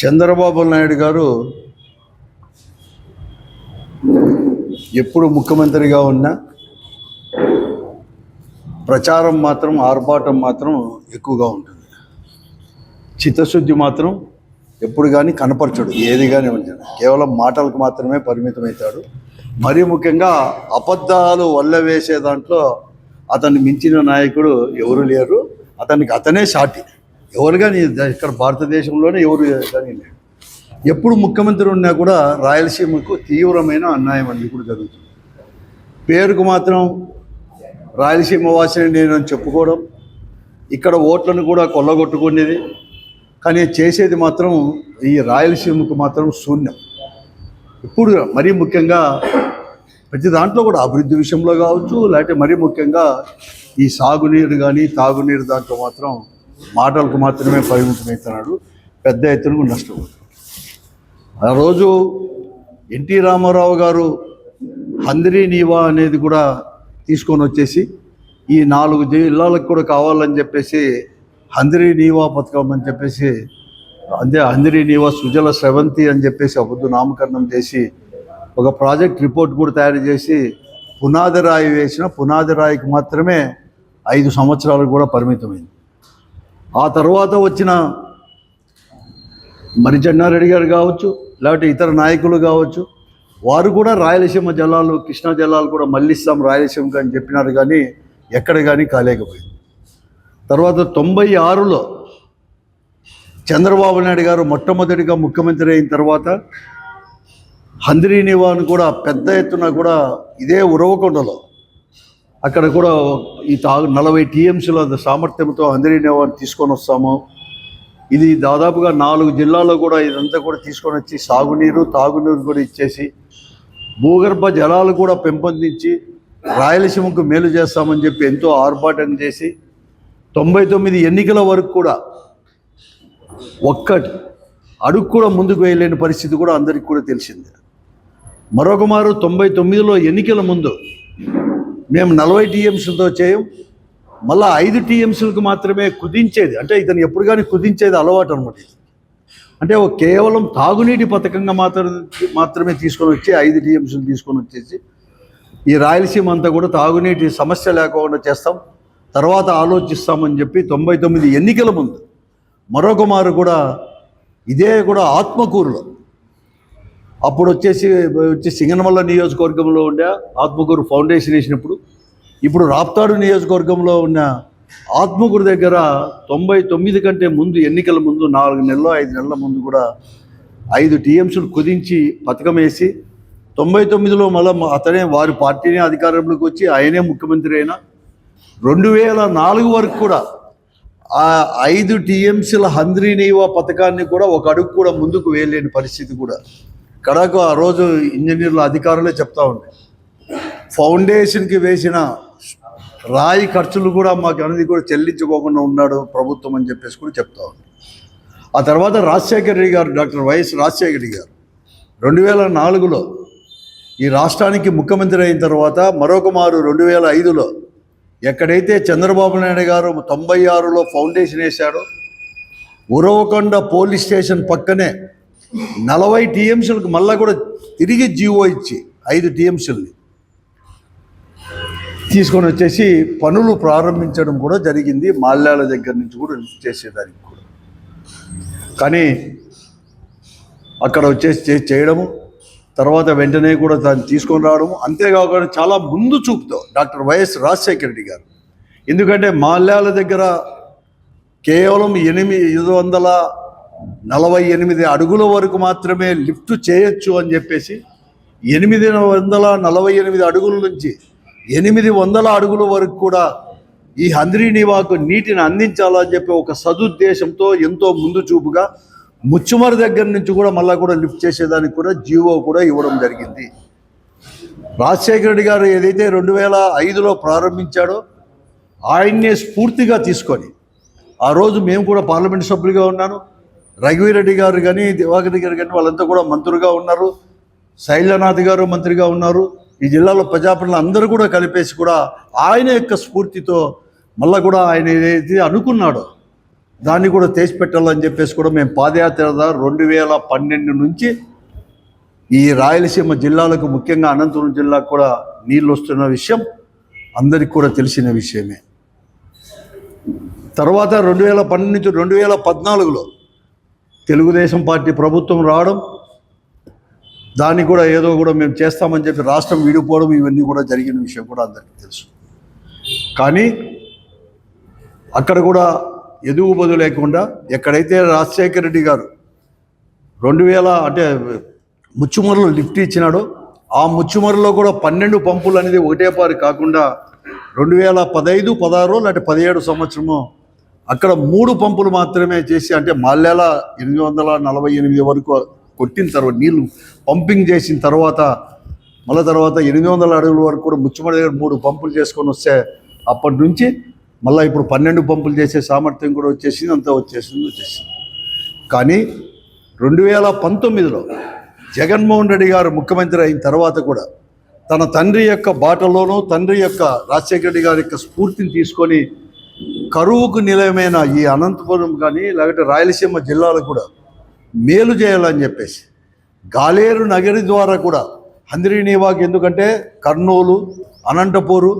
చంద్రబాబు నాయుడు గారు ఎప్పుడు ముఖ్యమంత్రిగా ఉన్నా ప్రచారం మాత్రం ఆర్భాటం మాత్రం ఎక్కువగా ఉంటుంది. చిత్తశుద్ధి మాత్రం ఎప్పుడు కానీ కనపరచడు. ఏది కానీ కేవలం మాటలకు మాత్రమే పరిమితమవుతాడు. మరీ ముఖ్యంగా అబద్ధాలు వల్ల వేసే దాంట్లో అతన్ని మించిన నాయకుడు ఎవరు లేరు. అతనే సాటి. ఎవరు కానీ ఇక్కడ భారతదేశంలోనే ఎవరు కానీ లేరు. ఎప్పుడు ముఖ్యమంత్రి ఉన్నా కూడా రాయలసీమకు తీవ్రమైన అన్యాయం అనేది కూడా జరుగుతుంది. పేరుకు మాత్రం రాయలసీమ వాసిని నేను చెప్పుకోవడం, ఇక్కడ ఓట్లను కూడా కొల్లగొట్టుకునేది, కానీ చేసేది మాత్రం ఈ రాయలసీమకు మాత్రం శూన్యం. ఇప్పుడు మరీ ముఖ్యంగా ప్రతి దాంట్లో కూడా అభివృద్ధి విషయంలో కావచ్చు, లేకపోతే మరీ ముఖ్యంగా ఈ సాగునీరు కానీ తాగునీరు దాంట్లో మాత్రం మాటలకు మాత్రమే పరిమితమవుతున్నాడు. పెద్ద ఎత్తున నష్టపోతుంది. ఆ రోజు ఎన్టీ రామారావు గారు హంద్రీ నీవా అనేది కూడా తీసుకొని వచ్చేసి ఈ 4 జిల్లాలకు కూడా కావాలని చెప్పేసి హంద్రీ నీవా పథకం అని చెప్పేసి, అంతే హంద్రీ నీవా సుజల స్రవంతి అని చెప్పేసి అబద్ధ నామకరణం చేసి ఒక ప్రాజెక్ట్ రిపోర్ట్ కూడా తయారు చేసి పునాది రాయి వేసిన పునాది రాయికి మాత్రమే 5 సంవత్సరాలు కూడా పరిమితమైంది. ఆ తర్వాత వచ్చిన మరిచెన్నారెడ్డి గారు కావచ్చు, లేకపోతే ఇతర నాయకులు కావచ్చు, వారు కూడా రాయలసీమ జలాలు కృష్ణా జలాలు కూడా మళ్ళిస్తాం రాయలసీమకు అని చెప్పినారు, కానీ ఎక్కడ కానీ కాలేకపోయింది. తర్వాత 96లో చంద్రబాబు నాయుడు గారు మొట్టమొదటిగా ముఖ్యమంత్రి అయిన తర్వాత హంద్రీ నీవాను కూడా పెద్ద ఎత్తున కూడా ఇదే ఉరవకొండలో అక్కడ కూడా ఈ 40 టీఎంసీల సామర్థ్యంతో హంద్రీ నీవాను తీసుకొని వస్తాము. ఇది దాదాపుగా 4 జిల్లాల్లో కూడా ఇదంతా కూడా తీసుకొని వచ్చి సాగునీరు తాగునీరు కూడా ఇచ్చేసి భూగర్భ జలాలు కూడా పెంపొందించి రాయలసీమకు మేలు చేస్తామని చెప్పి ఎంతో ఆర్భాటం చేసి 99 ఎన్నికల వరకు కూడా ఒక్కటి అడుగు కూడా ముందుకు వేయలేని పరిస్థితి కూడా అందరికీ కూడా తెలిసిందే. మరొక మారు 99లో ఎన్నికల ముందు మేము 40 టీఎంసీలతో చేయం, మళ్ళీ 5 టీఎంసీలకు మాత్రమే కుదించేది, అంటే ఇతను ఎప్పుడు కానీ కుదించేది అలవాటు అనమాట. అంటే కేవలం తాగునీటి పథకంగా మాత్రమే తీసుకొని వచ్చి 5 టీఎంసీలు తీసుకొని వచ్చేసి ఈ రాయలసీమ అంతా కూడా తాగునీటి సమస్య లేకుండా చేస్తాం, తర్వాత ఆలోచిస్తామని చెప్పి 99 ఎన్నికల ముందు మరొక మారు కూడా ఇదే కూడా ఆత్మకూరులో అప్పుడు వచ్చి సింగనమల్ల నియోజకవర్గంలో ఉండే ఆత్మకూరు ఫౌండేషన్ వేసినప్పుడు, ఇప్పుడు రాప్తాడు నియోజకవర్గంలో ఉన్న ఆత్మకూరు దగ్గర 99 కంటే ముందు ఎన్నికల ముందు 4 నెలలు 5 నెలల ముందు కూడా 5 టీఎంసీలు కుదించి పథకం వేసి 99లో మళ్ళీ అతనే వారి పార్టీనే అధికారంలోకి వచ్చి ఆయనే ముఖ్యమంత్రి అయినా 2004 వరకు కూడా ఆ 5 టీఎంసీల హంద్రీ నీవా పథకాన్ని కూడా ఒక అడుగు కూడా ముందుకు వేయలేని పరిస్థితి కూడా కడకు ఆ రోజు ఇంజనీర్ల అధికారులే చెప్తా ఉండే. ఫౌండేషన్కి వేసిన రాయి ఖర్చులు కూడా మాకు అనేది కూడా చెల్లించుకోకుండా ఉన్నాడు ప్రభుత్వం అని చెప్పేసి కూడా చెప్తా ఉంది. ఆ తర్వాత రాజశేఖర రెడ్డి గారు, డాక్టర్ వైఎస్ రాజశేఖర రెడ్డి గారు 2004లో ఈ రాష్ట్రానికి ముఖ్యమంత్రి అయిన తర్వాత మరొక మారు 2005లో ఎక్కడైతే చంద్రబాబు నాయుడు గారు 96లో ఫౌండేషన్ వేశాడో ఉరవకొండ పోలీస్ స్టేషన్ పక్కనే 40 టీఎంసీలకు మళ్ళీ కూడా తిరిగి జీవో ఇచ్చి 5 టీఎంసీలని తీసుకొని వచ్చేసి పనులు ప్రారంభించడం కూడా జరిగింది. మాల్యాల దగ్గర నుంచి కూడా చేసేదానికి కూడా, కానీ అక్కడ వచ్చేసి చేయడము, తర్వాత వెంటనే కూడా దాన్ని తీసుకొని రావడము, అంతేకాకుండా చాలా ముందు చూపుతో డాక్టర్ వైఎస్ రాజశేఖర రెడ్డి గారు, ఎందుకంటే మాల్యాల దగ్గర కేవలం 848 అడుగుల వరకు మాత్రమే లిఫ్ట్ చేయొచ్చు అని చెప్పేసి 848 అడుగుల నుంచి 800 అడుగుల వరకు కూడా ఈ హంద్రీ నీవాకు నీటిని అందించాలని చెప్పి ఒక సదుద్దేశంతో ఎంతో ముందు చూపుగా ముచ్చుమరి దగ్గర నుంచి కూడా మళ్ళీ కూడా లిఫ్ట్ చేసేదానికి కూడా జీవో కూడా ఇవ్వడం జరిగింది. రాజశేఖర రెడ్డి గారు ఏదైతే 2005లో ప్రారంభించాడో ఆయన్నే స్ఫూర్తిగా తీసుకొని, ఆ రోజు మేము కూడా పార్లమెంట్ సభ్యులుగా ఉన్నాను, రఘువీరెడ్డి గారు కానీ దివాకర్ రెడ్డి గారు కానీ వాళ్ళంతా కూడా మంత్రులుగా ఉన్నారు, శైలనాథ్ గారు మంత్రిగా ఉన్నారు, ఈ జిల్లాలో ప్రజాప్రతినిధులు అందరూ కూడా కలిపేసి కూడా ఆయన యొక్క స్ఫూర్తితో మళ్ళీ కూడా ఆయన ఏదైతే అనుకున్నాడో దాన్ని కూడా తెచ్చి పెట్టాలని చెప్పేసి కూడా మేము పాదయాత్ర 2012 నుంచి ఈ రాయలసీమ జిల్లాలకు, ముఖ్యంగా అనంతపురం జిల్లాకు కూడా నీళ్ళు వస్తున్న విషయం అందరికీ కూడా తెలిసిన విషయమే. తర్వాత 2012 నుంచి 2014లో తెలుగుదేశం పార్టీ ప్రభుత్వం రావడం, దాన్ని కూడా ఏదో కూడా మేము చేస్తామని చెప్పి రాష్ట్రం విడిపోవడం, ఇవన్నీ కూడా జరిగిన విషయం కూడా అందరికీ తెలుసు. కానీ అక్కడ కూడా ఎదుగుబదు లేకుండా ఎక్కడైతే రాజశేఖర రెడ్డి గారు 2000 అంటే ముచ్చుమర్రులో లిఫ్ట్ ఇచ్చినాడో, ఆ ముచ్చుమర్రులో కూడా 12 పంపులు అనేది ఒకటే పారి కాకుండా 2015, 16 లేకపోతే 17 సంవత్సరము అక్కడ 3 పంపులు మాత్రమే చేసి, అంటే మాల్యాల 848 వరకు కొట్టిన తర్వాత నీళ్లు పంపింగ్ చేసిన తర్వాత మళ్ళీ తర్వాత 800 అడుగుల వరకు కూడా ముచ్చుమర్రి దగ్గర 3 పంపులు చేసుకొని వస్తే అప్పటి నుంచి మళ్ళీ ఇప్పుడు 12 పంపులు చేసే సామర్థ్యం కూడా వచ్చేసింది, అంతా వచ్చేసింది. కానీ 2019లో జగన్మోహన్ రెడ్డి గారు ముఖ్యమంత్రి అయిన తర్వాత కూడా తన తండ్రి యొక్క బాటలోనూ, తండ్రి యొక్క రాజశేఖర రెడ్డి గారి యొక్క స్ఫూర్తిని తీసుకొని కరువుకు నిలయమైన ఈ అనంతపురం కానీ లేకపోతే రాయలసీమ జిల్లాలు కూడా మేలు చేయాలని చెప్పేసి గాలేరు నగరి ద్వారా కూడా హంద్రీనీవాకి, ఎందుకంటే కర్నూలు, అనంతపూరు,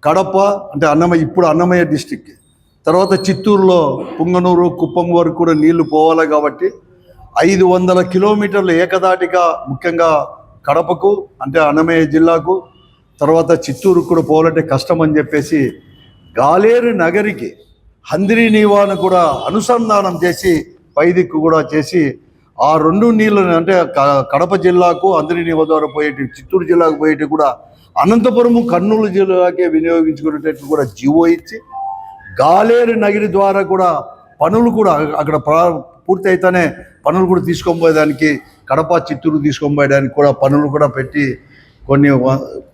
కడప అంటే ఇప్పుడు అన్నమయ్య డిస్టిక్, తర్వాత చిత్తూరులో పుంగనూరు, కుప్పం వరకు కూడా నీళ్లు పోవాలి. కాబట్టి 500 కిలోమీటర్లు ఏకదాటిగా ముఖ్యంగా కడపకు అంటే అన్నమయ్య జిల్లాకు, తర్వాత చిత్తూరుకు కూడా పోవాలంటే కష్టం అని చెప్పేసి గాలేరు నగరికి హంద్రీనీవాను కూడా అనుసంధానం చేసి పైదిక్కు కూడా చేసి ఆ 2 నీళ్ళని అంటే కడప జిల్లాకు హంద్రీనీవా ద్వారా పోయేటి, చిత్తూరు జిల్లాకు పోయేటి కూడా అనంతపురము, కర్నూలు జిల్లాకే వినియోగించుకునేటట్టు కూడా జీవో ఇచ్చి గాలేరు నగరి ద్వారా కూడా పనులు కూడా అక్కడ పూర్తి అయితేనే పనులు కూడా తీసుకొని పోయేదానికి, కడప, చిత్తూరు తీసుకొని పోయేదానికి కూడా పనులు కూడా పెట్టి కొన్ని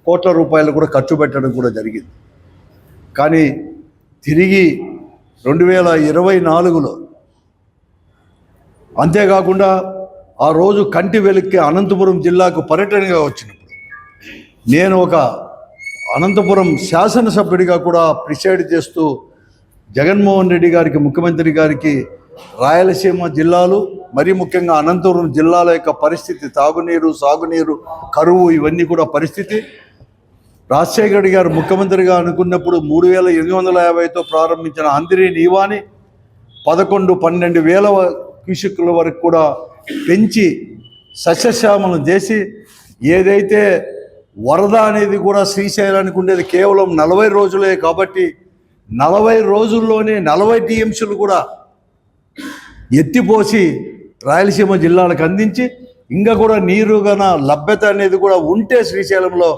కోట్ల రూపాయలు కూడా ఖర్చు పెట్టడం కూడా జరిగింది. కానీ తిరిగి 2024లో అంతేకాకుండా ఆ రోజు కంటి వెలుక్కి అనంతపురం జిల్లాకు పర్యటనగా వచ్చినప్పుడు నేను ఒక అనంతపురం శాసనసభ్యుడిగా కూడా ప్రిసైడ్ చేస్తూ జగన్మోహన్ రెడ్డి గారికి, ముఖ్యమంత్రి గారికి రాయలసీమ జిల్లాలు మరీ ముఖ్యంగా అనంతపురం జిల్లాల యొక్క పరిస్థితి, తాగునీరు, సాగునీరు, కరువు, ఇవన్నీ కూడా పరిస్థితి, రాజశేఖర రెడ్డి గారు ముఖ్యమంత్రిగా అనుకున్నప్పుడు 3850తో ప్రారంభించిన హంద్రీనీవాని 11-12,000 క్యూసెక్కుల వరకు కూడా పెంచి సస్యశ్యామలం చేసి, ఏదైతే వరద అనేది కూడా శ్రీశైలానికి ఉండేది కేవలం 40 రోజులే కాబట్టి 40 రోజుల్లోనే 40 టీఎంసీలు కూడా ఎత్తిపోసి రాయలసీమ జిల్లాలకు అందించి, ఇంకా కూడా నీరు గన లభ్యత అనేది కూడా ఉంటే శ్రీశైలంలో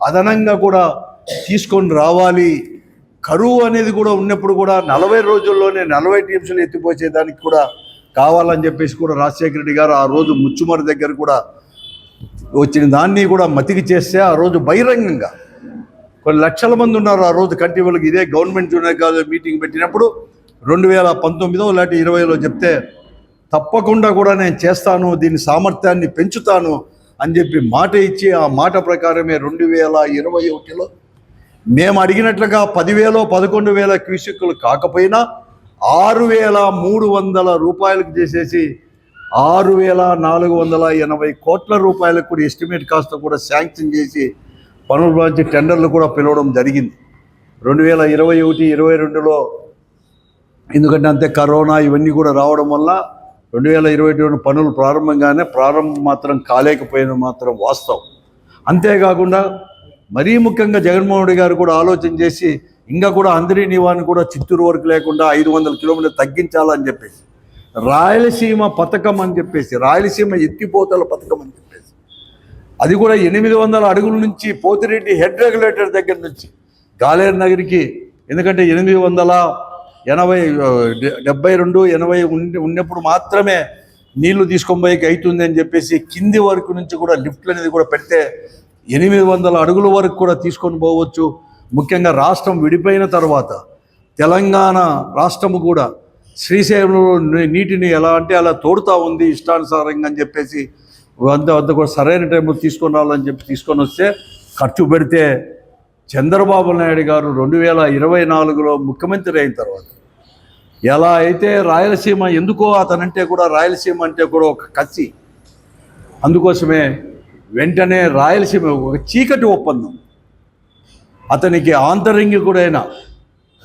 అదనంగా కూడా తీసుకొని రావాలి. కరువు అనేది కూడా ఉన్నప్పుడు కూడా 40 రోజుల్లోనే 40 టీఎంసీలు ఎత్తిపోసేదానికి కూడా కావాలని చెప్పేసి కూడా రాజశేఖర రెడ్డి గారు ఆ రోజు ముచ్చుమర్రి దగ్గర కూడా వచ్చిన దాన్ని కూడా మతికి చేస్తే, ఆ రోజు బహిరంగంగా కొన్ని లక్షల మంది ఉన్నారు ఆ రోజు కంటి వెలుగు ఇదే గవర్నమెంట్ జూనియర్ కాలేజ్ మీటింగ్ పెట్టినప్పుడు 2019 లేకపోతే 2020లో చెప్తే తప్పకుండా కూడా నేను చేస్తాను, దీని సామర్థ్యాన్ని పెంచుతాను అని చెప్పి మాట ఇచ్చి, ఆ మాట ప్రకారమే 2021లో మేము అడిగినట్లుగా 10,000 11,000 క్యూసెక్కులు కాకపోయినా 6,300 రూపాయలకు చేసేసి 6,480 కోట్ల రూపాయలకు కూడా ఎస్టిమేట్ కాస్ట్ కూడా శాంక్షన్ చేసి పనుల నుంచి టెండర్లు కూడా పిలవడం జరిగింది. 2021, 22లో ఎందుకంటే అంతే కరోనా ఇవన్నీ కూడా రావడం వల్ల 2022 పనులు ప్రారంభం మాత్రం కాలేకపోయిన మాత్రం వాస్తవం. అంతేకాకుండా మరీ ముఖ్యంగా జగన్మోహన్ రెడ్డి గారు కూడా ఆలోచన చేసి ఇంకా కూడా హంద్రీనీవాని కూడా చిత్తూరు వరకు లేకుండా 500 కిలోమీటర్లు తగ్గించాలని చెప్పేసి రాయలసీమ పథకం అని చెప్పేసి, రాయలసీమ ఎత్తిపోతల పథకం అని చెప్పేసి, అది కూడా 800 అడుగుల నుంచి పోతిరెడ్డి హెడ్ రెగ్యులేటర్ దగ్గర నుంచి గాలేరు నగరికి, ఎందుకంటే 872, 80 ఉన్నప్పుడు మాత్రమే నీళ్లు తీసుకొని పోయి అవుతుంది అని చెప్పేసి కింది వరకు నుంచి కూడా లిఫ్ట్లు అనేది కూడా పెడితే 800 అడుగుల వరకు కూడా తీసుకొని పోవచ్చు. ముఖ్యంగా రాష్ట్రం విడిపోయిన తర్వాత తెలంగాణ రాష్ట్రము కూడా శ్రీశైలంలో నీటిని ఎలా అంటే అలా తోడుతూ ఉంది ఇష్టానుసారంగా అని చెప్పేసి వద్ద కూడా సరైన టైంలో తీసుకొని రావాలని చెప్పి తీసుకొని వస్తే ఖర్చు పెడితే చంద్రబాబు నాయుడు గారు 2024లో ముఖ్యమంత్రి అయిన తర్వాత ఎలా అయితే రాయలసీమ ఎందుకో అతనంటే కూడా రాయలసీమ అంటే కూడా ఒక కసి, అందుకోసమే వెంటనే రాయలసీమ ఒక చీకటి ఒప్పందం అతనికి ఆంతరంగికుడైన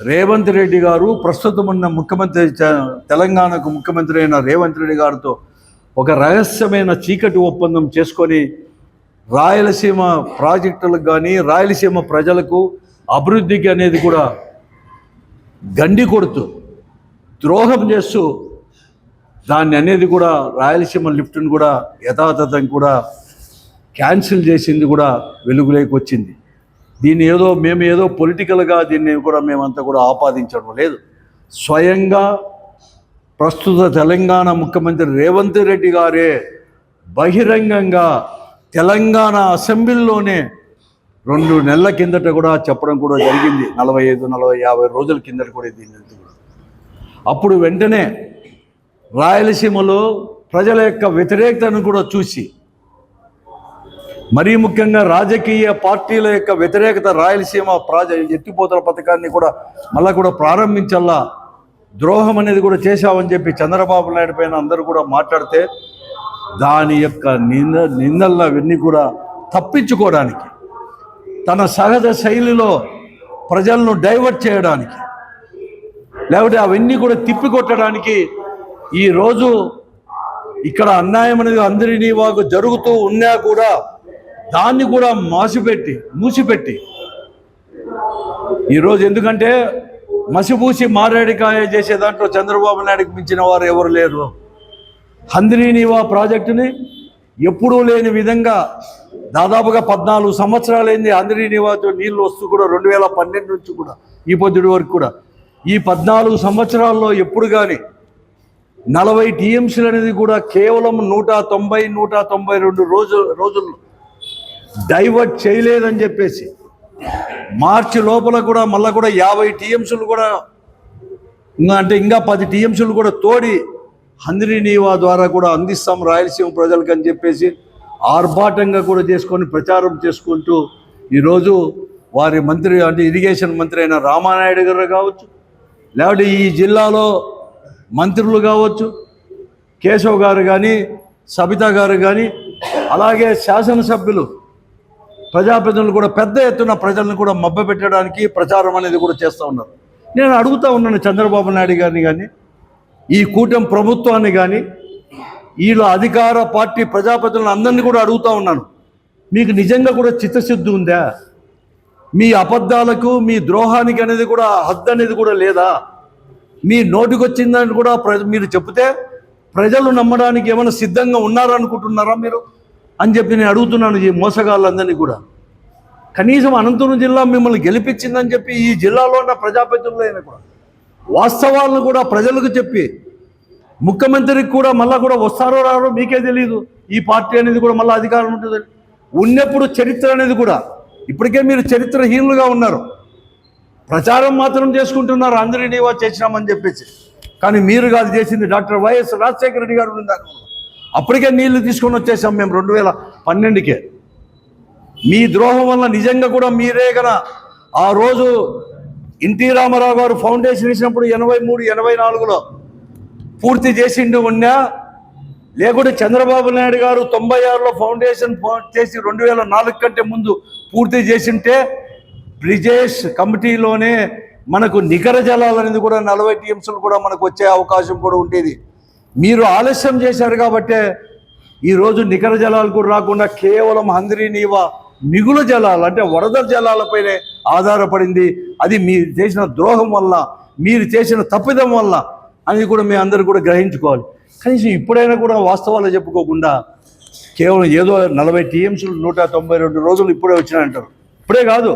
రేవంత్ రెడ్డి గారు, ప్రస్తుతం ఉన్న ముఖ్యమంత్రి తెలంగాణకు ముఖ్యమంత్రి అయిన రేవంత్ రెడ్డి గారితో ఒక రహస్యమైన చీకటి ఒప్పందం చేసుకొని రాయలసీమ ప్రాజెక్టులకు కానీ రాయలసీమ ప్రజలకు అభివృద్ధికి అనేది కూడా గండి కొడుతూ ద్రోహం చేస్తూ దాన్ని అనేది కూడా రాయలసీమ లిఫ్ట్ని కూడా యథాతథం కూడా క్యాన్సిల్ చేసింది కూడా వెలుగులోకి వచ్చింది. దీన్ని మేము ఏదో పొలిటికల్గా దీన్ని కూడా మేమంతా కూడా ఆపాదించడం లేదు. స్వయంగా ప్రస్తుత తెలంగాణ ముఖ్యమంత్రి రేవంత్ రెడ్డి గారే బహిరంగంగా తెలంగాణ అసెంబ్లీలోనే 2 నెలల కిందట కూడా చెప్పడం కూడా జరిగింది. 45-50 రోజుల కిందట కూడా దీన్ని కూడా. అప్పుడు వెంటనే రాయలసీమలో ప్రజల యొక్క వ్యతిరేకతను కూడా చూసి, మరీ ముఖ్యంగా రాజకీయ పార్టీల యొక్క వ్యతిరేకత, రాయలసీమ ఎత్తిపోతల పథకాన్ని కూడా మళ్ళా కూడా ప్రారంభించాలా, ద్రోహం అనేది కూడా చేశామని చెప్పి చంద్రబాబు నాయుడు పైన అందరూ కూడా మాట్లాడితే దాని యొక్క నిందలు అవన్నీ కూడా తప్పించుకోవడానికి, తన సహజ శైలిలో ప్రజలను డైవర్ట్ చేయడానికి, లేకపోతే అవన్నీ కూడా తిప్పికొట్టడానికి ఈరోజు ఇక్కడ అన్యాయం అనేది అందరినీ వాకు జరుగుతూ ఉన్నా కూడా దాన్ని కూడా మూసిపెట్టి ఈరోజు, ఎందుకంటే మసిపూసి మారేడికాయ చేసే దాంట్లో చంద్రబాబు నాయుడుకి మించిన వారు ఎవరు లేరు. హంద్రీనీవా ప్రాజెక్టుని ఎప్పుడూ లేని విధంగా దాదాపుగా 14 సంవత్సరాలైంది హంద్రీనీవాతో నీళ్ళు వస్తూ కూడా 2012 నుంచి కూడా ఈ పొద్దుడి వరకు కూడా ఈ 14 సంవత్సరాల్లో ఎప్పుడు కానీ 40 టీఎంసీలు అనేది కూడా కేవలం 192 రోజుల్లో డైవర్ట్ చేయలేదని చెప్పేసి మార్చి లోపల కూడా మళ్ళీ కూడా 50 టీఎంసీలు కూడా ఇంకా 10 టీఎంసీలు కూడా తోడి హంద్రీనీవా ద్వారా కూడా అందిస్తాం రాయలసీమ ప్రజలకు అని చెప్పేసి ఆర్భాటంగా కూడా చేసుకొని ప్రచారం చేసుకుంటూ ఈరోజు వారి మంత్రి అంటే ఇరిగేషన్ మంత్రి అయిన రామానాయుడు గారు కావచ్చు, లేకపోతే ఈ జిల్లాలో మంత్రులు కావచ్చు, కేశవ్ గారు కానీ, సబితా గారు కానీ, అలాగే శాసనసభ్యులు, ప్రజాప్రతినిధులు కూడా పెద్ద ఎత్తున ప్రజలను కూడా మభ్యపెట్టడానికి ప్రచారం అనేది కూడా చేస్తూ ఉన్నారు. నేను అడుగుతూ ఉన్నాను చంద్రబాబు నాయుడు గారిని కానీ, ఈ కూటమి ప్రభుత్వాన్ని కానీ, వీళ్ళ అధికార పార్టీ ప్రజాప్రతినిధులను అందరినీ కూడా అడుగుతూ ఉన్నాను, మీకు నిజంగా కూడా చిత్తశుద్ధి ఉందా? మీ అబద్ధాలకు, మీ ద్రోహానికి అనేది కూడా హద్దు అనేది కూడా లేదా? మీ నోటికి వచ్చిందని కూడా మీరు చెప్తే ప్రజలు నమ్మడానికి ఏమైనా సిద్ధంగా ఉన్నారనుకుంటున్నారా మీరు అని చెప్పి నేను అడుగుతున్నాను ఈ మోసగాళ్ళందరినీ కూడా. కనీసం అనంతపురం జిల్లా మిమ్మల్ని గెలిపించిందని చెప్పి ఈ జిల్లాలో ఉన్న ప్రజాప్రతినిధులైనా కూడా వాస్తవాలను కూడా ప్రజలకు చెప్పి, ముఖ్యమంత్రికి కూడా మళ్ళీ కూడా వస్తారో రారో మీకే తెలియదు, ఈ పార్టీ అనేది కూడా మళ్ళీ అధికారం ఉంటుంది ఉన్నప్పుడు చరిత్ర అనేది కూడా ఇప్పటికే మీరు చరిత్రహీనులుగా ఉన్నారు. ప్రచారం మాత్రం చేసుకుంటున్నారు హంద్రీనీవా చేసినామని చెప్పేసి. కానీ మీరు కాదు చేసింది, డాక్టర్ వైఎస్ రాజశేఖర రెడ్డి గారు ఉన్నారు. అప్పటికే నీళ్లు తీసుకొని వచ్చేసాం మేము 2012కే. మీ ద్రోహం వల్ల నిజంగా కూడా మీరే కదా ఆ రోజు ఎన్టీ రామారావు గారు ఫౌండేషన్ ఇచ్చినప్పుడు 83-84లో పూర్తి చేసిండు ఉన్నా, లేకుంటే చంద్రబాబు నాయుడు గారు 96లో ఫౌండేషన్ చేసి 2004 కంటే ముందు పూర్తి చేసింటే బ్రిజేష్ కమిటీలోనే మనకు నికర జలాలు అనేది కూడా 40 టీఎంసీలు కూడా మనకు వచ్చే అవకాశం కూడా ఉండేది. మీరు ఆలస్యం చేశారు కాబట్టే ఈరోజు నికర జలాలు కూడా రాకుండా కేవలం హంద్రీనీవా మిగులు జలాలు అంటే వరద జలాలపైనే ఆధారపడింది. అది మీరు చేసిన ద్రోహం వల్ల, మీరు చేసిన తప్పిదం వల్ల అని కూడా మీ అందరూ కూడా గ్రహించుకోవాలి. కనీసం ఇప్పుడైనా కూడా వాస్తవాలు చెప్పుకోకుండా కేవలం ఏదో 40 టీఎంసీలు 192 రోజులు ఇప్పుడే వచ్చినాయంటారు. ఇప్పుడే కాదు,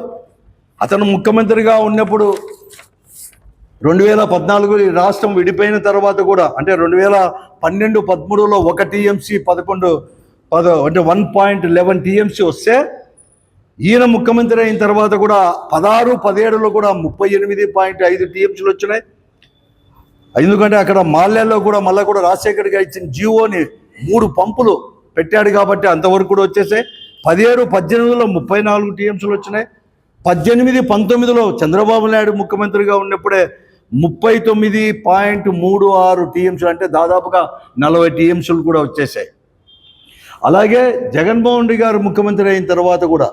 అతను ముఖ్యమంత్రిగా ఉన్నప్పుడు 2014 రాష్ట్రం విడిపోయిన తర్వాత కూడా అంటే 2012-13లో 1 టీఎంసీ 11 అంటే 1.11 టీఎంసీ వస్తే ఈయన ముఖ్యమంత్రి అయిన తర్వాత కూడా 16-17లో కూడా 38.5 టీఎంసీలు వచ్చినాయి. ఎందుకంటే అక్కడ మాల్యాల్లో కూడా మళ్ళీ కూడా రాజశేఖర్ గారు ఇచ్చిన జీవోని 3 పంపులు పెట్టాడు కాబట్టి అంతవరకు కూడా వచ్చేసాయి. 17-18లో 34 టీఎంసీలు వచ్చినాయి. 18-19లో చంద్రబాబు నాయుడు ముఖ్యమంత్రిగా ఉన్నప్పుడే 39.36 టీఎంసీలు, అంటే దాదాపుగా 40 టీఎంసీలు కూడా వచ్చేసాయి. అలాగే జగన్మోహన్ రెడ్డి గారు ముఖ్యమంత్రి అయిన తర్వాత కూడా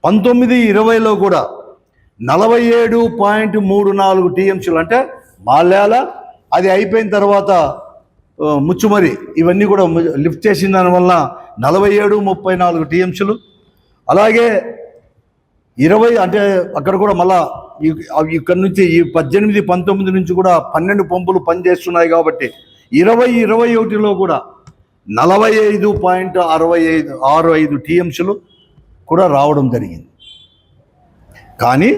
19-20లో కూడా 47.34 టీఎంసీలు, అంటే మాల్యాల అది అయిపోయిన తర్వాత ముచ్చుమరి ఇవన్నీ కూడా లిఫ్ట్ చేసిన దానివల్ల 47-34 టీఎంసీలు. అలాగే 20 అంటే అక్కడ కూడా మళ్ళా ఇక్కడ నుంచి ఈ 18-19 నుంచి కూడా 12 పంపులు పనిచేస్తున్నాయి కాబట్టి 20-21లో కూడా 45.65 టీఎంసీలు కూడా రావడం జరిగింది. కానీ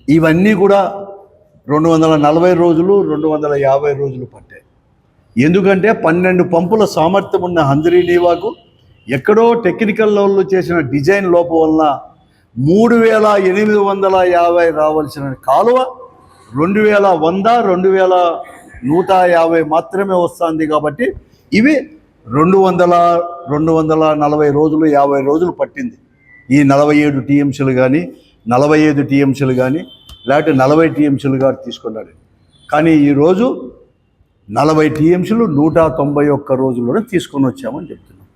ఇవన్నీ కూడా 240 రోజులు 250 రోజులు పట్టాయి. ఎందుకంటే 12 పంపుల సామర్థ్యం ఉన్న హంద్రీ నీవాకు ఎక్కడో టెక్నికల్ లెవెల్లో చేసిన డిజైన్ లోపం వలన 3850 రావాల్సిన కాలువ 2100-2150 మాత్రమే వస్తుంది. కాబట్టి ఇవి 240 రోజులు 50 రోజులు పట్టింది. ఈ 47 టీఎంసీలు కానీ 45 టీఎంసీలు కానీ లేకపోతే 40 టీఎంసీలు కానీ తీసుకున్నాడు. కానీ ఈరోజు 40 టీఎంసీలు 191 రోజుల్లోనే తీసుకొని వచ్చామని చెప్తున్నాం.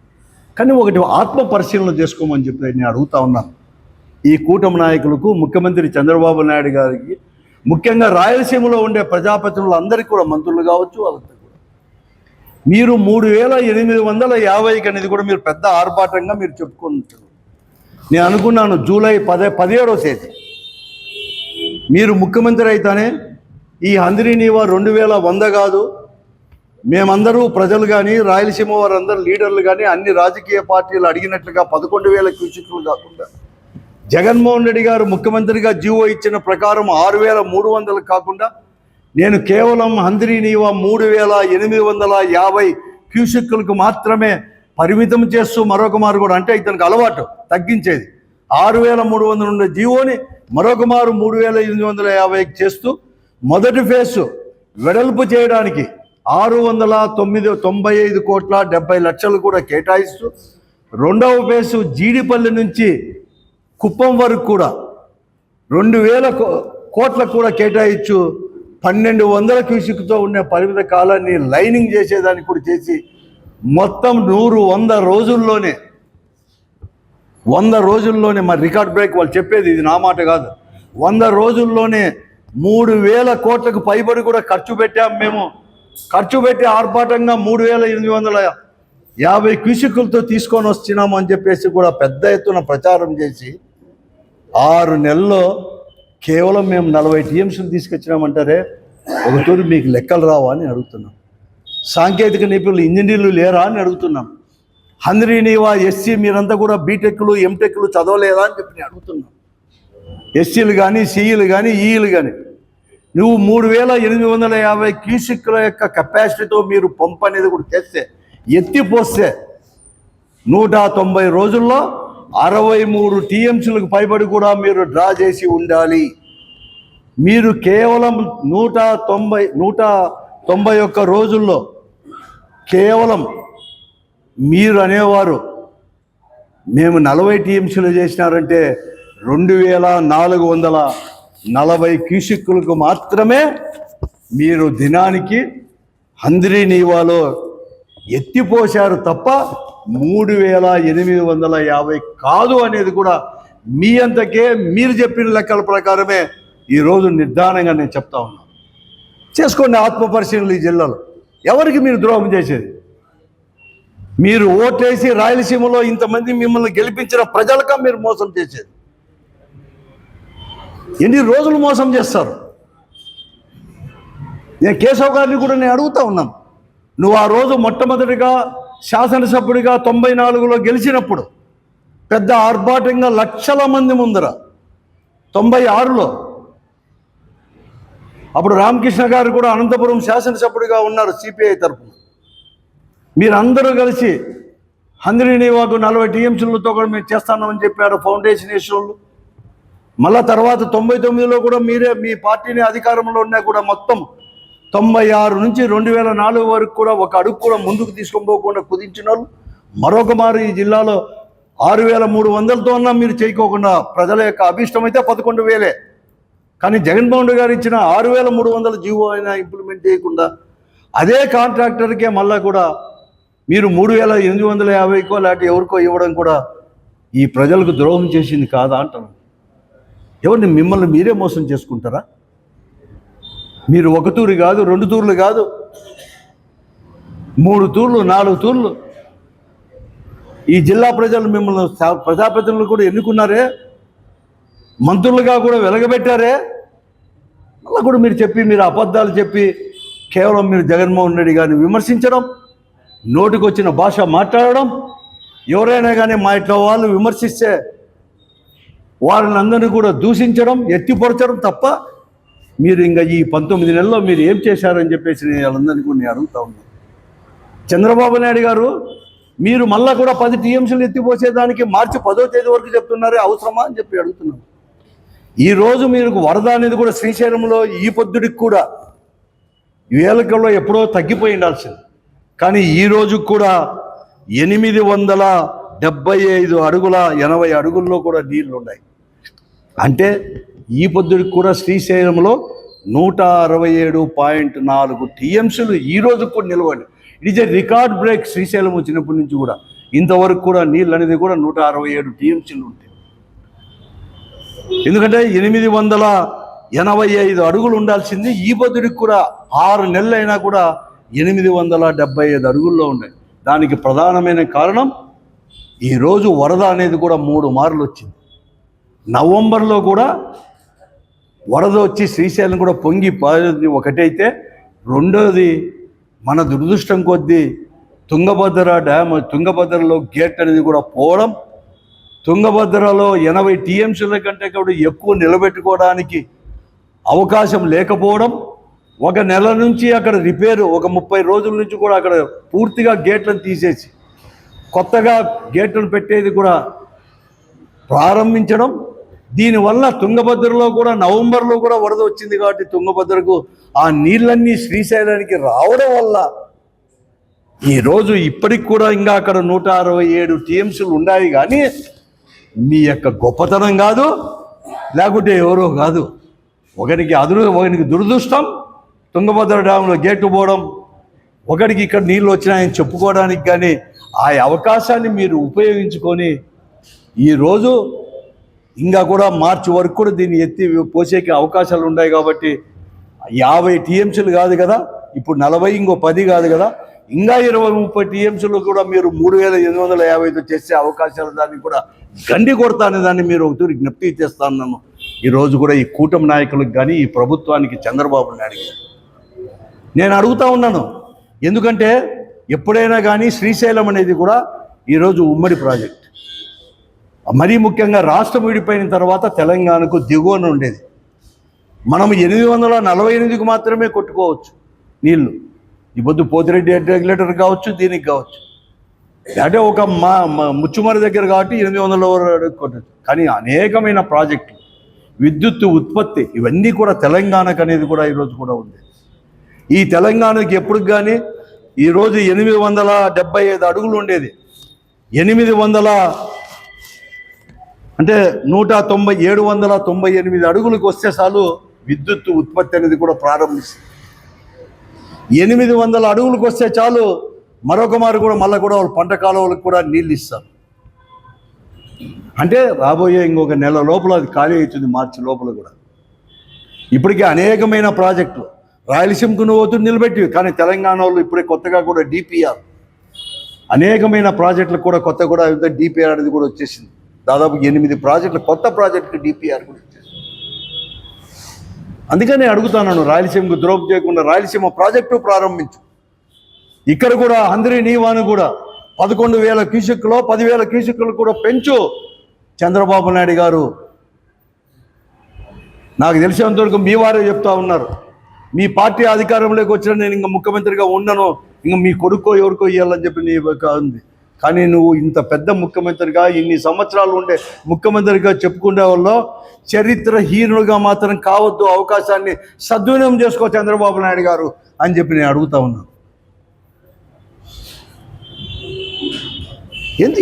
కానీ ఒకటి ఆత్మ పరిశీలన చేసుకోమని చెప్పి నేను అడుగుతా ఉన్నాను ఈ కూటమి నాయకులకు, ముఖ్యమంత్రి చంద్రబాబు నాయుడు గారికి, ముఖ్యంగా రాయలసీమలో ఉండే ప్రజాప్రతినిధులు అందరికీ కూడా, మంత్రులు కావచ్చు వాళ్ళంతా కూడా, మీరు 3850 అనేది కూడా మీరు పెద్ద ఆర్భాటంగా మీరు చెప్పుకుంటారు. నేను అనుకున్నాను జూలై 17వ తేదీ మీరు ముఖ్యమంత్రి అయితేనే ఈ హంద్రీ నీవా 2100 కాదు, మేమందరూ ప్రజలు కానీ రాయలసీమ వారందరూ లీడర్లు కానీ అన్ని రాజకీయ పార్టీలు అడిగినట్లుగా 11,000 క్యూసెక్లు కాకుండా జగన్మోహన్ రెడ్డి గారు ముఖ్యమంత్రిగా జీవో ఇచ్చిన ప్రకారం 6,300 కాకుండా నేను కేవలం హంద్రీ నీవా 3,850 క్యూసెక్కులకు మాత్రమే పరిమితం చేస్తూ మరొక మారు కూడా, అంటే ఇతనికి అలవాటు తగ్గించేది, 6,300 ఉండే జీవోని మరొక మారు 3,850 చేస్తూ మొదటి ఫేసు వెడల్పు చేయడానికి 695 కోట్ల 70 లక్షలు కూడా కేటాయిస్తూ రెండవ ఫేసు జీడిపల్లి నుంచి కుప్పం వరకు కూడా 2,000 కోట్లకు కూడా కేటాయించు 1,200 క్యూసెక్తో ఉండే పరిమిత కాలాన్ని లైనింగ్ చేసేదానికి కూడా చేసి మొత్తం 100 రోజుల్లోనే మరి రికార్డ్ బ్రేక్ వాళ్ళు చెప్పేది, ఇది నా మాట కాదు, 100 రోజుల్లోనే 3,000 కోట్లకు పైబడి కూడా ఖర్చు పెట్టాం. మేము ఖర్చు పెట్టి ఆర్భాటంగా 3,850 క్యూసెక్కులతో తీసుకొని వస్తున్నాము అని చెప్పేసి కూడా పెద్ద ఎత్తున ప్రచారం చేసి 6 నెలల్లో కేవలం మేము 40 టీఎంసీలు తీసుకొచ్చినామంటారే, ఒక తూరి మీకు లెక్కలు రావా అని అడుగుతున్నాం. సాంకేతిక నిపుణులు ఇంజనీర్లు లేరా అని అడుగుతున్నాం. హంద్రీ నీవా ఎస్సీ మీరంతా కూడా బీటెక్లు ఎంటెక్లు చదవలేదా అని చెప్పి అడుగుతున్నాం. ఎస్సీలు కానీ సిఈలు కానీ ఈఈలు కానీ నువ్వు 3,850 క్యూసెక్కుల యొక్క కెపాసిటీతో మీరు పంప్ అనేది కూడా చేస్తే, ఎత్తిపోస్తే 190 రోజుల్లో 63 టీఎంసీలకు పైబడి కూడా మీరు డ్రా చేసి ఉండాలి. మీరు కేవలం 191 రోజుల్లో కేవలం మీరు అనేవారు మేము 40 టీఎంసీలు చేసినారంటే 2,440 క్యూసెక్కులకు మాత్రమే మీరు దినానికి హంద్రీ నీవాలో ఎత్తిపోశారు తప్ప 3,850 కాదు అనేది కూడా మీ అంతకే మీరు చెప్పిన లెక్కల ప్రకారమే ఈరోజు నిర్ధారణంగా నేను చెప్తా ఉన్నాను. చేసుకోండి ఆత్మ పరిశీలనలు. ఈ జిల్లాలో ఎవరికి మీరు ద్రోహం చేసేది? మీరు ఓటేసి రాయలసీమలో ఇంతమంది మిమ్మల్ని గెలిపించిన ప్రజలక మీరు మోసం చేసేది? ఎన్ని రోజులు మోసం చేస్తారు? నేను కేశవ్ గారిని కూడా నేను అడుగుతా ఉన్నాను, నువ్వు ఆ రోజు మొట్టమొదటిగా శాసనసభ్యుడిగా 94లో గెలిచినప్పుడు పెద్ద ఆర్భాటంగా లక్షల మంది ముందర 96లో అప్పుడు రామకృష్ణ గారు కూడా అనంతపురం శాసనసభ్యుడిగా ఉన్నారు సిపిఐ తరఫున. మీరందరూ కలిసి హంద్రీ నీవాకు 40 టీఎంసీలతో కూడా మేము చేస్తామని చెప్పారు ఫౌండేషన్ ఇష్యూలు. మళ్ళా తర్వాత 99లో కూడా మీరే మీ పార్టీని అధికారంలో ఉన్నా కూడా మొత్తం 96 నుంచి 2004 వరకు కూడా ఒక అడుగు కూడా ముందుకు తీసుకొని పోకుండా కుదించిన వాళ్ళు మరొక మారు ఈ జిల్లాలో 6,300తో అన్నా మీరు చేయకోకుండా ప్రజల యొక్క అభిష్టం అయితే 11,000 కానీ జగన్మోహన్ రెడ్డి గారు ఇచ్చిన 6,300 జీవో అయినా ఇంప్లిమెంట్ చేయకుండా అదే కాంట్రాక్టర్కే మళ్ళా కూడా మీరు 3,850కో లేకపోతే ఎవరికో ఇవ్వడం కూడా ఈ ప్రజలకు ద్రోహం చేసింది కాదా అంటాను. ఎవరిని మిమ్మల్ని మీరే మోసం చేసుకుంటారా? మీరు ఒక తూరు కాదు, 2 తూర్లు కాదు, 3 తూర్లు, 4 తూర్లు ఈ జిల్లా ప్రజలు మిమ్మల్ని ప్రజాప్రతినిధులు కూడా ఎన్నుకున్నారే, మంత్రులుగా కూడా వెలగబెట్టారే. అలా కూడా మీరు అబద్ధాలు చెప్పి కేవలం మీరు జగన్మోహన్ రెడ్డి గారిని విమర్శించడం, నోటికొచ్చిన భాష మాట్లాడడం, ఎవరైనా కానీ మా ఇట్లా వాళ్ళు విమర్శిస్తే వారిని అందరినీ కూడా దూషించడం, ఎత్తిపరచడం తప్ప మీరు ఇంకా ఈ 19 నెలల్లో మీరు ఏం చేశారని చెప్పేసి నేను వాళ్ళందరినీ కూడా నేను అడుగుతా ఉన్నాను. చంద్రబాబు నాయుడు గారు మీరు మళ్ళా కూడా 10 టీఎంసీలు ఎత్తిపోసేదానికి మార్చి 10వ తేదీ వరకు చెప్తున్నారే, అవసరమా అని చెప్పి అడుగుతున్నాను. ఈరోజు మీరు వరద అనేది కూడా శ్రీశైలంలో ఈ పొద్దుడికి కూడా వేలకల్లో ఎప్పుడో తగ్గిపోయి ఉండాల్సింది. కానీ ఈరోజు కూడా 875 అడుగుల 80 అడుగుల్లో కూడా నీళ్లు ఉన్నాయి. అంటే ఈ పొద్దుడికి కూడా శ్రీశైలంలో 167.4 టీఎంసీలు ఈ రోజు కూడా నిలవండి. It is a record break. Srisailam వచ్చినప్పటి నుంచి కూడా ఇంతవరకు కూడా నీళ్ళు అనేది కూడా 167 టీఎంసీలు ఉంటాయి. ఎందుకంటే 885 అడుగులు ఉండాల్సింది ఈ పొద్దుడికి కూడా 6 నెలలైనా కూడా 875 అడుగుల్లో ఉన్నాయి. దానికి ప్రధానమైన కారణం ఈరోజు వరద అనేది కూడా 3 మార్లు వచ్చింది. నవంబర్లో కూడా వరద వచ్చి శ్రీశైలం కూడా పొంగి పారేది ఒకటైతే, రెండోది మన దురదృష్టం కొద్దీ తుంగభద్రలో గేట్ అనేది కూడా పోవడం, తుంగభద్రలో 80 టీఎంసీల కంటే కూడా ఎక్కువ నిలబెట్టుకోవడానికి అవకాశం లేకపోవడం, 1 నెల నుంచి అక్కడ రిపేరు, ఒక 30 రోజుల నుంచి కూడా అక్కడ పూర్తిగా గేట్లను తీసేసి కొత్తగా గేట్లను పెట్టేది కూడా ప్రారంభించడం. దీనివల్ల తుంగభద్రలో కూడా నవంబర్లో కూడా వరద వచ్చింది కాబట్టి తుంగభద్రకు ఆ నీళ్ళన్నీ శ్రీశైలానికి రావడం వల్ల ఈరోజు ఇప్పటికి కూడా ఇంకా అక్కడ 167 టీఎంసీలు ఉన్నాయి. కానీ మీ యొక్క గొప్పతనం కాదు, లేకుంటే ఎవరో కాదు, ఒకరికి దురదృష్టం తుంగభద్ర డ్యాంలో గేటు పోవడం, ఒకరికి ఇక్కడ నీళ్ళు వచ్చినాయని చెప్పుకోవడానికి. కానీ ఆ అవకాశాన్ని మీరు ఉపయోగించుకొని ఈరోజు ఇంకా కూడా మార్చి వరకు కూడా దీన్ని ఎత్తి పోసేకి అవకాశాలు ఉన్నాయి. కాబట్టి 50 టీఎంసీలు కాదు కదా, ఇప్పుడు 40, ఇంకో 10 కాదు కదా, ఇంకా 20-30 టీఎంసీలు కూడా మీరు 3,850తో చేసే అవకాశాలు దాన్ని కూడా గండి కొడతానే దాన్ని మీరు ఒకటి జ్ఞప్తి చేస్తాను. నన్ను ఈరోజు కూడా ఈ కూటమి నాయకులకు కానీ ఈ ప్రభుత్వానికి చంద్రబాబు నాయుడు నేను అడుగుతా ఉన్నాను. ఎందుకంటే ఎప్పుడైనా కానీ శ్రీశైలం అనేది కూడా ఈరోజు ఉమ్మడి ప్రాజెక్ట్. మరీ ముఖ్యంగా రాష్ట్రం విడిపోయిన తర్వాత తెలంగాణకు దిగువన ఉండేది. మనం 848కు మాత్రమే కొట్టుకోవచ్చు నీళ్లు. ఈ పొద్దు పోతిరెడ్డి రెగ్యులేటర్ కావచ్చు, దీనికి కావచ్చు, అంటే ఒక ముచ్చుమరి దగ్గర కాబట్టి 800 కొట్టచ్చు. కానీ అనేకమైన ప్రాజెక్టులు, విద్యుత్ ఉత్పత్తి, ఇవన్నీ కూడా తెలంగాణకు అనేది కూడా ఈరోజు కూడా ఉంది. ఈ తెలంగాణకి ఎప్పుడు కానీ ఈరోజు 875 అడుగులు ఉండేది, 800 అంటే 798 అడుగులకు వస్తే చాలు విద్యుత్ ఉత్పత్తి అనేది కూడా ప్రారంభిస్తుంది. 800 అడుగులకు వస్తే చాలు మరొక మారు కూడా మళ్ళీ కూడా వాళ్ళు పంట కాలువలకు కూడా నీళ్ళు ఇస్తారు. అంటే రాబోయే ఇంకొక నెల లోపల అది ఖాళీ అవుతుంది, మార్చి లోపల కూడా. ఇప్పటికే అనేకమైన ప్రాజెక్టులు రాయలసీమకు నువ్వు నిలబెట్టి, కానీ తెలంగాణ వాళ్ళు ఇప్పుడే కొత్తగా కూడా డిపిఆర్, అనేకమైన ప్రాజెక్టులు కూడా కొత్త కూడా డిపిఆర్ అనేది కూడా వచ్చేసింది. దాదాపు 8 ప్రాజెక్టులు, కొత్త ప్రాజెక్టుకి డిపిఆర్ కూడా వచ్చేసింది. అందుకనే అడుగుతాను, రాయలసీమకు ద్రోహం చేయకుండా రాయలసీమ ప్రాజెక్టు ప్రారంభించు. ఇక్కడ కూడా అందరి నీవాను కూడా 11,000 క్యూసెక్కులో 10,000 క్యూసెక్కులు కూడా పెంచు. చంద్రబాబు నాయుడు గారు నాకు తెలిసినంతవరకు మీ వారే చెప్తా ఉన్నారు, మీ పార్టీ అధికారంలోకి వచ్చిన నేను ఇంకా ముఖ్యమంత్రిగా ఉండను, ఇంకా మీ కొడుకో ఎవరికో ఇవ్వాలని చెప్పి నీ ఉంది. కానీ నువ్వు ఇంత పెద్ద ముఖ్యమంత్రిగా, ఇన్ని సంవత్సరాలు ఉండే ముఖ్యమంత్రిగా చెప్పుకునే వాళ్ళు చరిత్రహీనులుగా మాత్రం కావద్దు, అవకాశాన్ని సద్వినియోగం చేసుకో చంద్రబాబు నాయుడు గారు అని చెప్పి నేను అడుగుతా ఉన్నాను.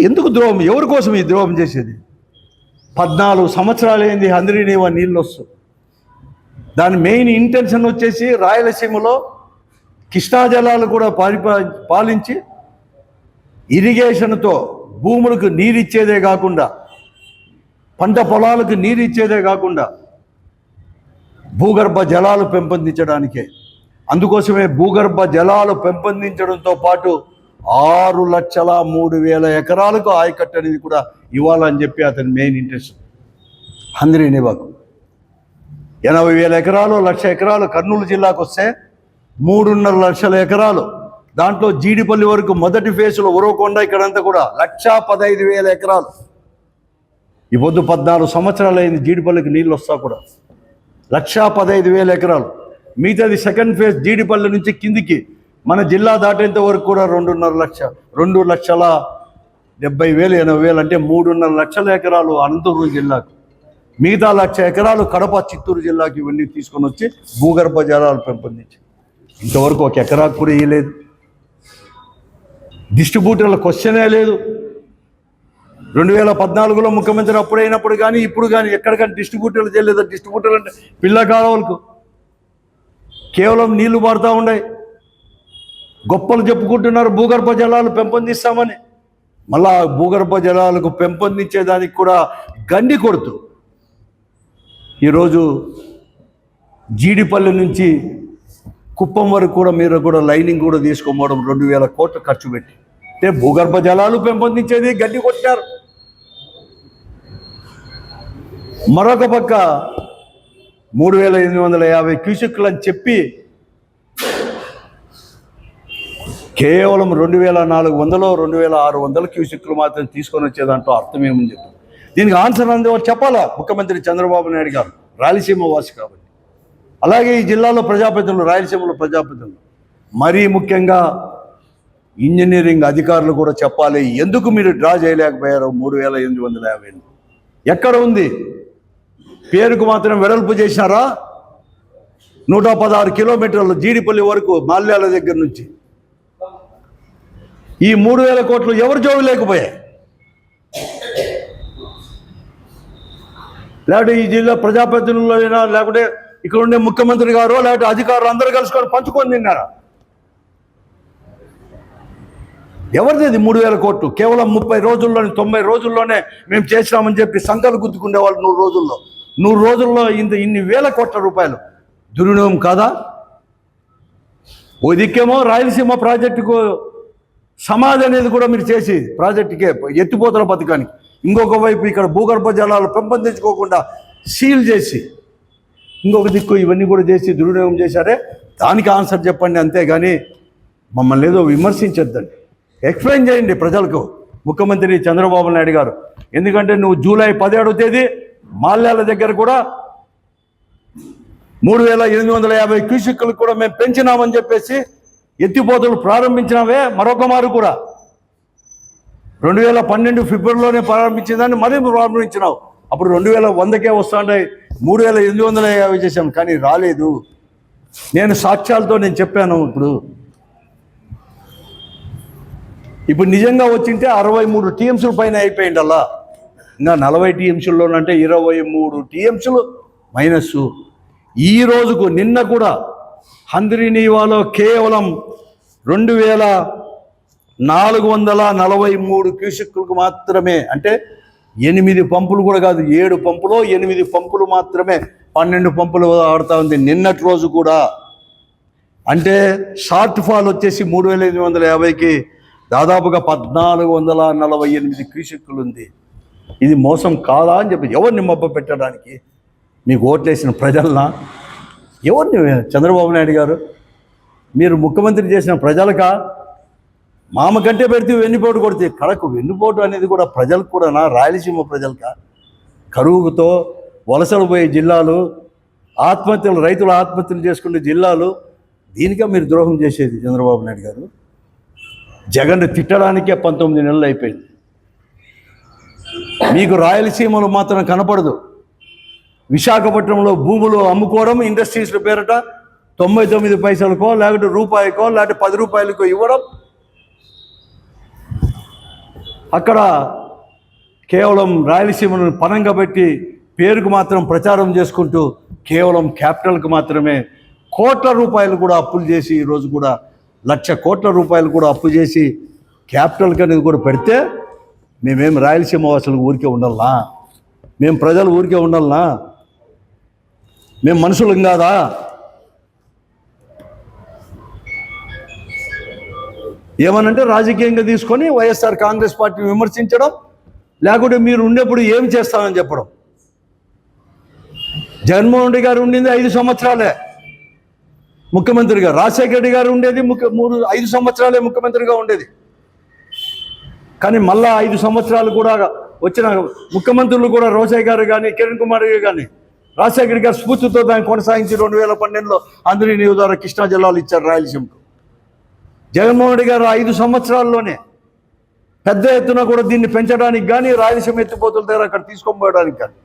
ఎందుకు ద్రోహం? ఎవరి కోసం ఈ ద్రోహం చేసేది? 14 సంవత్సరాలు అయింది అందరి నీళ్ళు వస్తూ. దాని మెయిన్ ఇంటెన్షన్ వచ్చేసి రాయలసీమలో కృష్ణా జలాలు కూడా పాలించి ఇరిగేషన్తో భూములకు నీరిచ్చేదే కాకుండా పంట పొలాలకు నీరిచ్చేదే కాకుండా భూగర్భ జలాలు పెంపొందించడానికే. అందుకోసమే భూగర్భ జలాలు పెంపొందించడంతో పాటు 6,03,000 ఎకరాలకు ఆయకట్టు అనేది కూడా ఇవ్వాలని చెప్పి అతని మెయిన్ ఇంట్రెస్ట్. హంద్రీ నివాకు 80,000 ఎకరాలు, 1,00,000 ఎకరాలు కర్నూలు జిల్లాకు వస్తే 3.5 లక్షల ఎకరాలు. దాంట్లో జీడిపల్లి వరకు మొదటి ఫేజ్లో ఉరవకొండ ఇక్కడంతా కూడా 1,15,000 ఎకరాలు. ఈ పొద్దు 14 సంవత్సరాలు అయింది జీడిపల్లికి నీళ్ళు వస్తా కూడా. 1,15,000 ఎకరాలు. మిగతాది సెకండ్ ఫేజ్ జీడిపల్లి నుంచి కిందికి మన జిల్లా దాటేంత వరకు కూడా 2,70,000 అంటే 3.5 లక్షల ఎకరాలు అనంతపురం జిల్లాకు. మిగతా 1,00,000 ఎకరాలు కడప, చిత్తూరు జిల్లాకి ఇవన్నీ తీసుకొని వచ్చి భూగర్భ జలాలు పెంపొందించి ఇంతవరకు 1 ఎకరాకు కూడా ఇవ్వలేదు. డిస్ట్రిబ్యూటర్ల క్వశ్చనే లేదు. 2014లో ముఖ్యమంత్రి అప్పుడైనప్పుడు కానీ ఇప్పుడు కానీ ఎక్కడికైనా డిస్ట్రిబ్యూటర్లు చేయలేదు. డిస్ట్రిబ్యూటర్లు అంటే పిల్ల కాలువలకు కేవలం నీళ్లు పారుతూ ఉన్నాయి. గొప్పలు చెప్పుకుంటున్నారు భూగర్భ జలాలు పెంపొందిస్తామని. మళ్ళా భూగర్భ జలాలకు పెంపొందించేదానికి కూడా గండి కొడుతూ ఈరోజు జీడిపల్లి నుంచి కుప్పం వరకు కూడా మీరు కూడా లైనింగ్ కూడా తీసుకోవడం 2,000 కోట్లు ఖర్చు పెట్టి అంటే భూగర్భ జలాలు పెంపొందించేది గడ్డి కొట్టారు. మరొక పక్క 3,850 క్యూసెక్లు అని చెప్పి కేవలం 2,400 2,600 క్యూసెక్లు మాత్రం తీసుకొని వచ్చేదాంట్లో అర్థమేమని చెప్పి దీనికి ఆన్సర్ అందేవారు చెప్పాలా ముఖ్యమంత్రి చంద్రబాబు నాయుడు గారు, రాయలసీమ వాసి కాబట్టి. అలాగే ఈ జిల్లాలో ప్రజాప్రతినిధులు, రాయలసీమలో ప్రజాప్రతినిధులు, మరీ ముఖ్యంగా ఇంజనీరింగ్ అధికారులు కూడా చెప్పాలి, ఎందుకు మీరు డ్రా చేయలేకపోయారు 3,850? ఎక్కడ ఉంది? పేరుకు మాత్రం వెడల్పు చేసినారా? 116 కిలోమీటర్లు జీడిపల్లి వరకు మాల్యాల దగ్గర నుంచి. ఈ 3,000 కోట్లు ఎవరు జోబు లేకపోయాయి? లేకపోతే ఈ జిల్లా ప్రజాప్రతినిధులు అయినా, లేకుంటే ఇక్కడ ఉండే ముఖ్యమంత్రి గారు, లేకపోతే అధికారులు అందరూ కలుసుకొని పంచుకొని తిన్నారా? ఎవరిది 3,000 కోట్లు? కేవలం 30 రోజుల్లోనే 90 రోజుల్లోనే మేము చేసినామని చెప్పి సంకలు గుర్తుకునే వాళ్ళు 100 రోజుల్లో ఇన్ని వేల కోట్ల రూపాయలు దుర్వినియోగం కాదా? ఓ దిక్కేమో రాయలసీమ ప్రాజెక్టుకు సమాధి అనేది కూడా మీరు చేసి ప్రాజెక్టుకే ఎత్తిపోతల పథకానికి, ఇంకొక వైపు ఇక్కడ భూగర్భ జలాలు పెంపొందించుకోకుండా సీల్ చేసి ఇంకొక దిక్కు ఇవన్నీ కూడా చేసి దుర్వినియోగం చేశారే. దానికి ఆన్సర్ చెప్పండి, అంతేగాని మమ్మల్ని ఏదో విమర్శించొద్దండి. ఎక్స్ప్లెయిన్ చేయండి ప్రజలకు ముఖ్యమంత్రి చంద్రబాబు నాయుడు గారు. ఎందుకంటే నువ్వు జూలై 17వ తేదీ మాల్యాల దగ్గర కూడా 3,850 క్యూసెక్లు కూడా మేము పెంచినామని చెప్పేసి ఎత్తిపోతలు ప్రారంభించినావే. మరొక మారు కూడా 2012 ఫిబ్రవరిలోనే ప్రారంభించిందాన్ని మరీ ప్రారంభించినావు. అప్పుడు 2,100కే వస్తుంటాయి, 3,850 చేశాం, కానీ రాలేదు. నేను సాక్ష్యాలతో నేను చెప్పాను. ఇప్పుడు నిజంగా వచ్చింటే 63 టీఎంసీల పైన అయిపోయింది. అలా ఇంకా 40 టీఎంసీల్లోనంటే 23 టీఎంసీలు మైనస్. ఈ రోజుకు నిన్న కూడా హంద్రీనీవాలో కేవలం 2,443 క్యూసెక్లకు మాత్రమే, అంటే 8 పంపులు కూడా కాదు, 7 పంపులో 8 పంపులు మాత్రమే, 12 పంపులు ఆడుతూ ఉంది నిన్నటి రోజు కూడా. అంటే షార్ట్ ఫాల్ వచ్చేసి 3,850కి దాదాపుగా 1,448 క్యూసెక్లు ఉంది. ఇది మోసం కాదా అని చెప్పి ఎవరిని మబ్బ పెట్టడానికి? మీకు ఓట్లేసిన ప్రజలనా? ఎవరిని? చంద్రబాబు నాయుడు గారు మీరు ముఖ్యమంత్రి చేసిన ప్రజలకా? మామ కంటే పెడితే వెన్నుపోటు కొడితే కడకు వెన్నుపోటు అనేది కూడా ప్రజలకు కూడానా? రాయలసీమ ప్రజలకా? కరువుతో వలసలు పోయే జిల్లాలు, ఆత్మహత్యలు, రైతులు ఆత్మహత్యలు చేసుకునే జిల్లాలు, దీనికే మీరు ద్రోహం చేసేది చంద్రబాబు నాయుడు గారు. జగన్ తిట్టడానికే 19 నెలలు అయిపోయింది. మీకు రాయలసీమలో మాత్రం కనపడదు. విశాఖపట్నంలో భూములు అమ్ముకోవడం, ఇండస్ట్రీస్ల పేరట 99 పైసలకో, లేకపోతే రూపాయికో, లేకపోతే 10 రూపాయలకో ఇవ్వడం, అక్కడ కేవలం రాయలసీమను పనంగా పెట్టి పేరుకు మాత్రం ప్రచారం చేసుకుంటూ కేవలం క్యాపిటల్కి మాత్రమే కోట్ల రూపాయలు కూడా అప్పులు చేసి ఈరోజు కూడా 1,00,000 కోట్ల రూపాయలు కూడా అప్పు చేసి క్యాపిటల్కి అనేది కూడా పెడితే మేమేం రాయలసీమ వాసులు ఊరికే ఉండాలనా? మేము ప్రజలు ఊరికే ఉండాలనా? మేము మనుషులం కాదా? ఏమనంటే రాజకీయంగా తీసుకొని వైఎస్ఆర్ కాంగ్రెస్ పార్టీని విమర్శించడం, లేకుంటే మీరు ఉండేప్పుడు ఏమి చేస్తామని చెప్పడం. జగన్మోహన్ రెడ్డి గారు ఉండింది 5 సంవత్సరాలే ముఖ్యమంత్రిగా, రాజశేఖర రెడ్డి గారు ఉండేది 5 సంవత్సరాలే ముఖ్యమంత్రిగా ఉండేది. కానీ మళ్ళా 5 సంవత్సరాలు కూడా వచ్చిన ముఖ్యమంత్రులు కూడా రోసయ్య గారు కానీ కిరణ్ కుమార్ గారు కానీ రాజశేఖర గారి స్ఫూర్తితో దాన్ని కొనసాగించి 2012లో అందరి నియోజక ద్వారా కృష్ణా జిల్లాలు ఇచ్చారు రాయలసీమకు. జగన్మోహన్ రెడ్డి గారు 5 సంవత్సరాల్లోనే పెద్ద ఎత్తున కూడా దీన్ని పెంచడానికి కానీ రాయలసీమ ఎత్తిపోతుల దగ్గర అక్కడ తీసుకొని పోవడానికి కానీ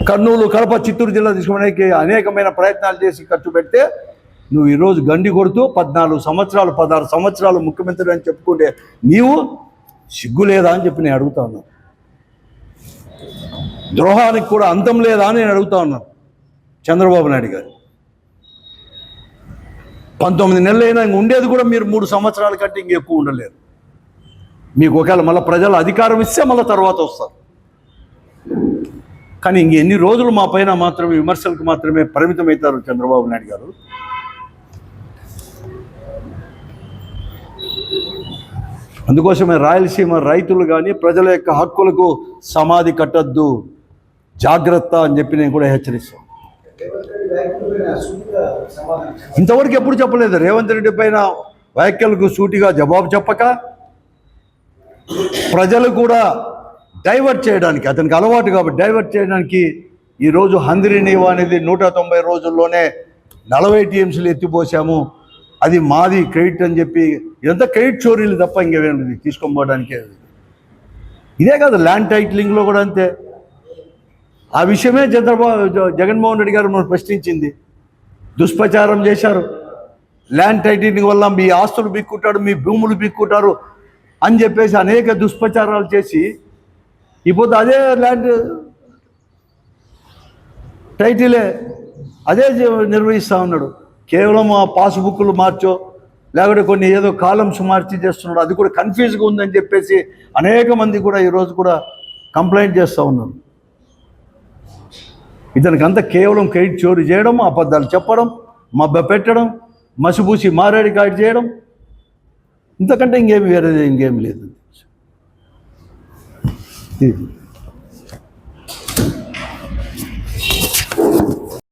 కర్నూలు, కడప, చిత్తూరు జిల్లా తీసుకోవడానికి అనేకమైన ప్రయత్నాలు చేసి ఖర్చు పెడితే నువ్వు ఈరోజు గండి కొడుతూ 14 సంవత్సరాలు 16 సంవత్సరాలు ముఖ్యమంత్రి అని చెప్పుకుంటే నీవు సిగ్గు లేదా అని చెప్పి నేను అడుగుతా ఉన్నాను. ద్రోహానికి కూడా అంతం లేదా అని నేను అడుగుతా ఉన్నాను చంద్రబాబు నాయుడు గారు. 19 నెలలైనా ఉండేది కూడా మీరు 3 సంవత్సరాల కంటే ఇంకెక్కువ ఉండలేరు. మీకు ఒకవేళ మళ్ళీ ప్రజలు అధికారం ఇస్తే మళ్ళీ తర్వాత వస్తారు. కానీ ఎన్ని రోజులు మా పైన మాత్రమే విమర్శలకు మాత్రమే పరిమితమవుతారు చంద్రబాబు నాయుడు గారు. అందుకోసమే రాయలసీమ రైతులు కానీ ప్రజల యొక్క హక్కులకు సమాధి కట్టద్దు, జాగ్రత్త అని చెప్పి నేను కూడా హెచ్చరిస్తాను. ఇంతవరకు ఎప్పుడు చెప్పలేదు. రేవంత్ రెడ్డి పైన వ్యాఖ్యలకు సూటిగా జవాబు చెప్పక ప్రజలు కూడా డైవర్ట్ చేయడానికి, అతనికి అలవాటు కాబట్టి డైవర్ట్ చేయడానికి ఈరోజు హంద్రి నీవా అనేది 190 రోజుల్లోనే 40 టీఎంసీలు ఎత్తిపోసాము, అది మాది క్రెడిట్ అని చెప్పి ఇదంతా క్రెడిట్ చోరీలు తప్ప ఇంకేమీ తీసుకొని పోవడానికే. ఇదే కాదు, ల్యాండ్ టైటిలింగ్లో కూడా అంతే. ఆ విషయమే జగన్మోహన్ రెడ్డి గారు మనం ప్రశ్నించింది. దుష్ప్రచారం చేశారు. ల్యాండ్ టైటిలింగ్ వల్ల మీ ఆస్తులు బిక్కుంటాడు, మీ భూములు బిక్కుంటారు అని చెప్పేసి అనేక దుష్ప్రచారాలు చేసి ఇప్పుడు అదే ల్యాండ్ టైటిలే అదే నిర్వహిస్తూ ఉన్నాడు. కేవలం ఆ పాస్బుక్లు మార్చో లేకపోతే కొన్ని ఏదో కాలమ్స్ మార్చి చేస్తున్నాడు. అది కూడా కన్ఫ్యూజ్గా ఉందని చెప్పేసి అనేక మంది కూడా ఈరోజు కూడా కంప్లైంట్ చేస్తూ ఉన్నారు. ఇతనికి అంతా కేవలం క్రెడిట్ చోరీ చేయడం, అబద్ధాలు చెప్పడం, మబ్బ పెట్టడం, మసిబూసి మారేడి కాడి చేయడం, ఇంతకంటే ఇంకేమి వేరేది ఇంకేమి లేదు.